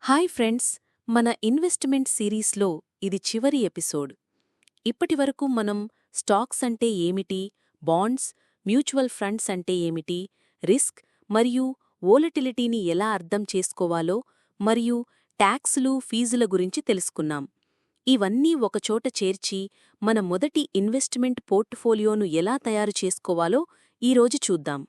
Hi friends, మన investment సిరీస్లో ఇది చివరి ఎపిసోడ్. ఇప్పటివరకు మనం స్టాక్స్ అంటే ఏమిటి, బాండ్స్, మ్యూచువల్ ఫండ్స్ అంటే ఏమిటి, రిస్క్ మరియు వోలటిలిటీని ఎలా అర్థం చేసుకోవాలో మరియు ట్యాక్సులు, ఫీజుల గురించి తెలుసుకున్నాం. ఇవన్నీ ఒకచోట చేర్చి మన మొదటి ఇన్వెస్ట్మెంట్ పోర్ట్ఫోలియోను ఎలా తయారు చేసుకోవాలో ఈరోజు చూద్దాం.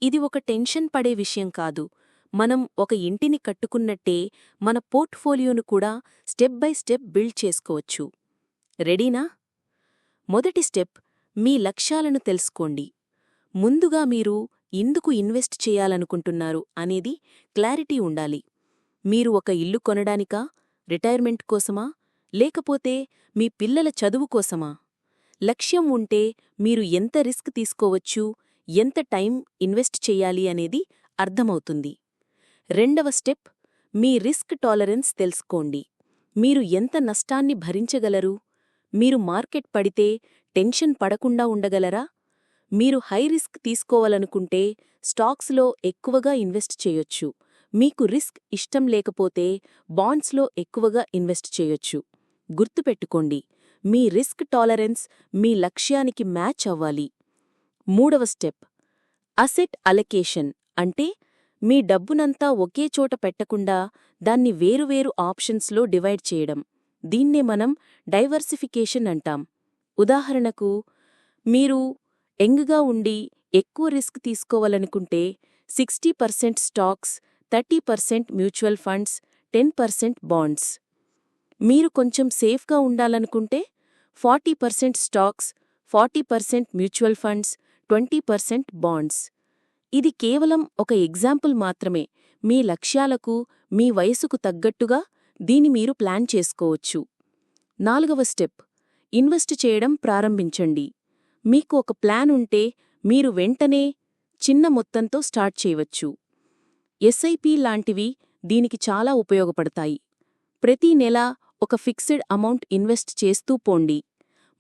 ఇది ఒక టెన్షన్ పడే విషయం కాదు. మనం ఒక ఇంటిని కట్టుకున్నట్టే మన పోర్ట్ఫోలియోను కూడా స్టెప్ బై స్టెప్ బిల్డ్ చేసుకోవచ్చు. రెడీనా? మొదటి స్టెప్, మీ లక్ష్యాలను తెలుసుకోండి. ముందుగా మీరు ఎందుకు ఇన్వెస్ట్ చేయాలనుకుంటున్నారు అనేది క్లారిటీ ఉండాలి. మీరు ఒక ఇల్లు కొనడానికా, రిటైర్మెంట్ కోసమా, లేకపోతే మీ పిల్లల చదువు కోసమా? లక్ష్యం ఉంటే మీరు ఎంత రిస్క్ తీసుకోవచ్చు, ఎంత టైం ఇన్వెస్ట్ చెయ్యాలి అనేది అర్థమవుతుంది. రెండవ స్టెప్, మీ రిస్క్ టాలరెన్స్ తెలుసుకోండి. మీరు ఎంత నష్టాన్ని భరించగలరు? మీరు మార్కెట్ పడితే టెన్షన్ పడకుండా ఉండగలరా? మీరు హై రిస్క్ తీసుకోవాలనుకుంటే స్టాక్స్లో ఎక్కువగా ఇన్వెస్ట్ చేయొచ్చు. మీకు రిస్క్ ఇష్టం లేకపోతే బాండ్స్లో ఎక్కువగా ఇన్వెస్ట్ చేయొచ్చు. గుర్తుపెట్టుకోండి, మీ రిస్క్ టాలరెన్స్ మీ లక్ష్యానికి మ్యాచ్ అవ్వాలి. మూడవ స్టెప్, అసెట్ అలొకేషన్ అంటే మీ డబ్బునంతా ఒకే చోట పెట్టకుండా దాన్ని వేరువేరు ఆప్షన్స్లో డివైడ్ చేయడం. దీన్నే మనం డైవర్సిఫికేషన్ అంటాం. ఉదాహరణకు, మీరు యంగ్గా ఉండి ఎక్కువ రిస్క్ తీసుకోవాలనుకుంటే 60% స్టాక్స్, 30% మ్యూచువల్ ఫండ్స్, 10% బాండ్స్. మీరు కొంచెం సేఫ్గా ఉండాలనుకుంటే 40% స్టాక్స్, 40% మ్యూచువల్ ఫండ్స్, 20% బాండ్స్. ఇది కేవలం ఒక ఎగ్జాంపుల్ మాత్రమే. మీ లక్ష్యాలకు, మీ వయసుకు తగ్గట్టుగా దీని మీరు ప్లాన్ చేసుకోవచ్చు. నాలుగవ స్టెప్, ఇన్వెస్ట్ చేయడం ప్రారంభించండి. మీకు ఒక ప్లాన్ ఉంటే మీరు వెంటనే చిన్న మొత్తంతో స్టార్ట్ చేయవచ్చు. ఎస్ఐపి లాంటివి దీనికి చాలా ఉపయోగపడతాయి. ప్రతి నెలా ఒక ఫిక్స్డ్ అమౌంట్ ఇన్వెస్ట్ చేస్తూ పోండి.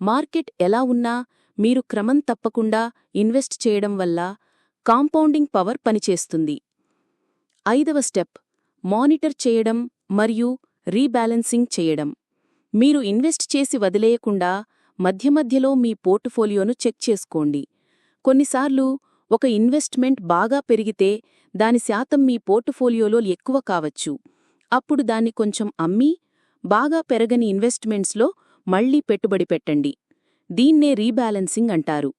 మార్కెట్ ఎలా ఉన్నా మీరు క్రమం తప్పకుండా ఇన్వెస్ట్ చేయడం వల్ల కాంపౌండింగ్ పవర్ పనిచేస్తుంది. ఐదవ స్టెప్, మానిటర్ చేయడం మరియు రీబ్యాలెన్సింగ్ చేయడం. మీరు ఇన్వెస్ట్ చేసి వదిలేయకుండా మధ్యమధ్యలో మీ పోర్ట్ఫోలియోను చెక్ చేసుకోండి. కొన్నిసార్లు ఒక ఇన్వెస్ట్మెంట్ బాగా పెరిగితే దాని శాతం మీ పోర్ట్ఫోలియోలో ఎక్కువ కావచ్చు. అప్పుడు దాన్ని కొంచెం అమ్మి బాగా పెరగని ఇన్వెస్ట్మెంట్స్లో మళ్లీ పెట్టుబడి పెట్టండి. దీన్నే రీబ్యాలెన్సింగ్ అంటారు.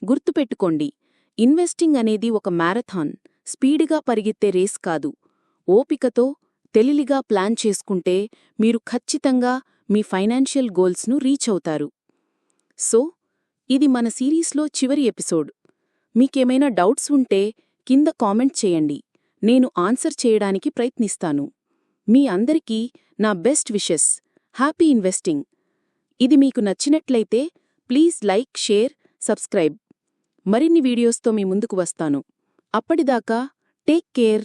గుర్తుపెట్టుకోండి, ఇన్వెస్టింగ్ అనేది ఒక మ్యారథాన్, స్పీడుగా పరిగెత్తే రేస్ కాదు. ఓపికతో, తెలివిగా ప్లాన్ చేసుకుంటే మీరు ఖచ్చితంగా మీ ఫైనాన్షియల్ గోల్స్ను రీచ్ అవుతారు. సో, ఇది మన సిరీస్లో చివరి ఎపిసోడ్. మీకేమైనా డౌట్స్ ఉంటే కింద కామెంట్ చేయండి. నేను ఆన్సర్ చేయడానికి ప్రయత్నిస్తాను. మీ అందరికీ నా బెస్ట్ విషెస్. Happy investing. ఇది మీకు నచ్చినట్లయితే ప్లీజ్ లైక్, షేర్, సబ్స్క్రైబ్. మరిన్ని వీడియోస్తో మీ ముందుకు వస్తాను. అప్పటిదాకా టేక్ కేర్.